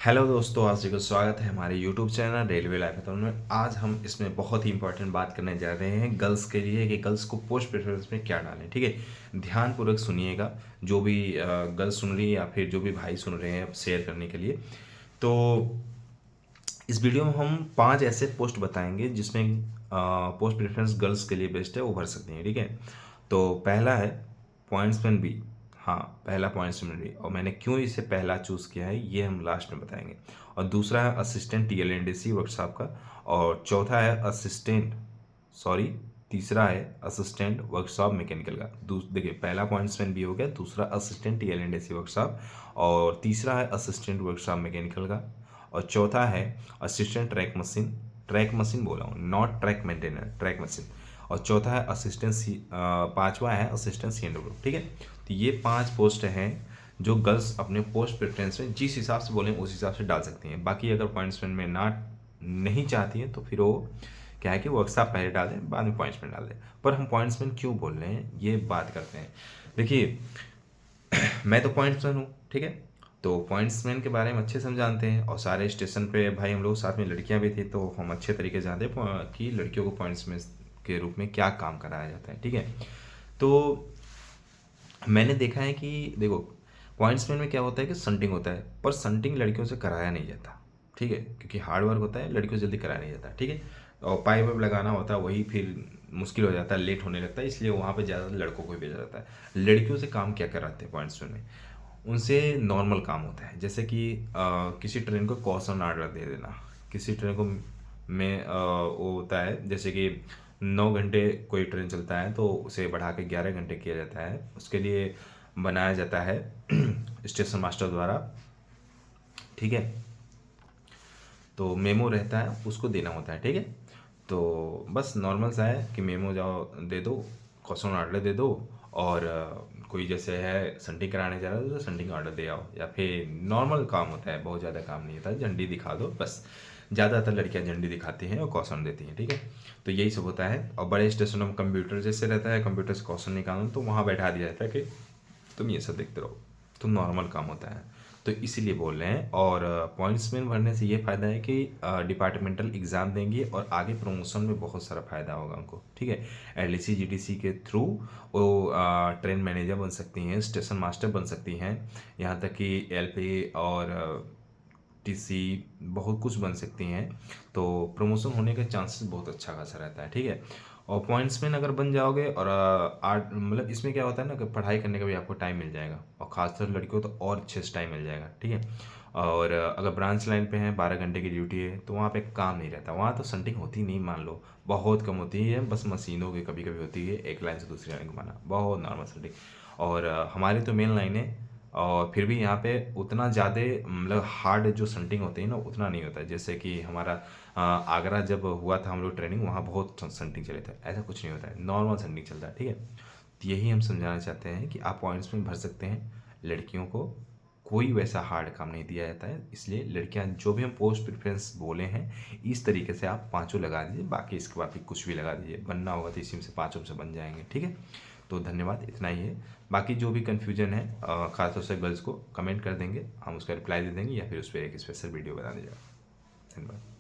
Hello दोस्तों, आप सभी का स्वागत है हमारे YouTube channel railway life hackathon में। आज हम इसमें बहुत ही इंपॉर्टेंट बात करने जा रहे हैं गर्ल्स के लिए कि गर्ल्स को पोस्ट प्रेफरेंस में क्या डालें। ठीक है, ध्यानपूर्वक सुनिएगा। जो भी गर्ल्स सुन रही है या फिर जो भी भाई सुन रहे हैं शेयर करने के लिए, तो इस वीडियो में हम 5 ऐसे पोस्ट बताएंगे जिसमें पोस्ट प्रेफरेंस गर्ल्स के लिए बेस्ट है, वो भर सकती हैं। ठीक है, तो पहला है पॉइंट्समैन बी। हाँ, पहला पॉइंट्समैन बी, और मैंने क्यों इसे पहला चूज़ किया है ये हम लास्ट में बताएंगे। और दूसरा है असिस्टेंट TLNDC वर्कशॉप का। और चौथा है तीसरा है असिस्टेंट वर्कशॉप मैकेनिकल का। देखिए, पहला पॉइंट्समैन बी हो गया, दूसरा असिस्टेंट TLNDC वर्कशॉप, और तीसरा है असिस्टेंट वर्कशॉप मैकेनिकल का, और चौथा है असिस्टेंट ट्रैक मशीन बोला हूँ, not track maintainer, track machine. और चौथा है पांचवा है असिस्टेंट CNW। ठीक है, तो ये 5 पोस्ट हैं जो गर्ल्स अपने पोस्ट प्रेफरेंस में जिस हिसाब से बोलें उस हिसाब से डाल सकती हैं। बाकी अगर पॉइंट्समैन में ना नहीं चाहती हैं तो फिर वो क्या है कि वर्कशॉप पहले डाल दें, बाद में पॉइंट्समैन डाल दें। पर हम पॉइंट्समैन क्यों बोल रहे हैं ये बात करते हैं। देखिए, मैं तो पॉइंट्समैन हूँ। ठीक है, तो पॉइंट्समैन के बारे में अच्छे से हम जानते हैं, और सारे स्टेशन पे भाई हम लोग साथ में लड़कियां भी थी, तो हम अच्छे तरीके से जानते हैं कि लड़कियों को पॉइंट्समैन के रूप में क्या काम कराया जाता है। ठीक है, तो मैंने देखा है कि देखो, पॉइंट्समैन में क्या होता है कि संटिंग होता है, पर संटिंग लड़कियों से कराया नहीं जाता। ठीक है, क्योंकि हार्ड वर्क होता है, लड़कियों से जल्दी कराया नहीं जाता। ठीक है, और पाइप वाइप लगाना होता है, वही फिर मुश्किल हो जाता है, लेट होने लगता है, इसलिए वहाँ पे ज़्यादा लड़कों को ही भेजा जाता है। लड़कियों से काम क्या कराते हैं पॉइंट्समैन में? उनसे नॉर्मल काम होता है, जैसे कि किसी ट्रेन को कॉशन ऑर्डर दे देना, किसी ट्रेन को वो होता है जैसे कि 9 घंटे कोई ट्रेन चलता है तो उसे बढ़ा के 11 घंटे किया जाता है, उसके लिए बनाया जाता है स्टेशन मास्टर द्वारा। ठीक है, तो मेमो रहता है, उसको देना होता है। ठीक है, तो बस नॉर्मल सा है कि मेमो जाओ दे दो, क्वेश्चन ऑर्डर दे दो, और कोई जैसे है संटिंग कराने जा रहा है तो संटिंग ऑर्डर दे आओ, या फिर नॉर्मल काम होता है, बहुत ज़्यादा काम नहीं होता है, झंडी दिखा दो बस। ज़्यादातर लड़कियां झंडी दिखाती हैं और क्वेश्चन देती हैं। ठीक है, तो यही सब होता है। और बड़े स्टेशनों में कंप्यूटर जैसे रहता है, कंप्यूटर से क्वेश्चन निकालना, तो वहाँ बैठा दिया जाता है कि तुम ये सब देखते रहो, तो नॉर्मल काम होता है, तो इसीलिए बोल रहे हैं। और पॉइंट्समैन भरने से ये फ़ायदा है कि डिपार्टमेंटल एग्ज़ाम देंगे और आगे प्रमोशन में बहुत सारा फ़ायदा होगा उनको। ठीक है, LDC GDC के थ्रू वो ट्रेन मैनेजर बन सकती हैं, स्टेशन मास्टर बन सकती हैं, यहाँ तक कि LP और TC बहुत कुछ बन सकती हैं। तो प्रमोशन होने के चांसेस बहुत अच्छा खासा रहता है। ठीक है, और पॉइंट्समैन अगर बन जाओगे, और आर्ट मतलब इसमें क्या होता है ना कि पढ़ाई करने का भी आपको टाइम मिल जाएगा, और ख़ासकर लड़कियों को तो और अच्छे से टाइम मिल जाएगा। ठीक है, और अगर ब्रांच लाइन पे हैं, 12 घंटे की ड्यूटी है, तो वहाँ पे काम नहीं रहता, वहाँ तो संटिंग होती नहीं, मान लो बहुत कम होती है, बस मशीनों की कभी कभी होती है, एक लाइन से दूसरी लाइन घुमाना, बहुत नॉर्मल संटिंग। और हमारी तो मेन लाइन है, और फिर भी यहाँ पे उतना ज़्यादा मतलब हार्ड जो संटिंग होती है ना, उतना नहीं होता है। जैसे कि हमारा आगरा जब हुआ था हम लोग ट्रेनिंग, वहाँ बहुत संटिंग चले थे, ऐसा कुछ नहीं होता है, नॉर्मल संटिंग चलता है। ठीक है, तो यही हम समझाना चाहते हैं कि आप पॉइंट्स में भर सकते हैं, लड़कियों को कोई वैसा हार्ड काम नहीं दिया जाता है। इसलिए लड़कियां जो भी हम पोस्ट प्रेफरेंस बोले हैं, इस तरीके से आप पांचों लगा दीजिए, बाकी इसके बाद भी कुछ भी लगा दीजिए, बनना होगा तो इसी में से पांचों से बन जाएंगे। ठीक है, तो धन्यवाद, इतना ही है। बाकी जो भी कन्फ्यूजन है खासतौर से गर्ल्स को कमेंट कर देंगे, हम उसका रिप्लाई दे देंगे, या फिर उस पर एक स्पेशल वीडियो बना दीजिएगा। धन्यवाद।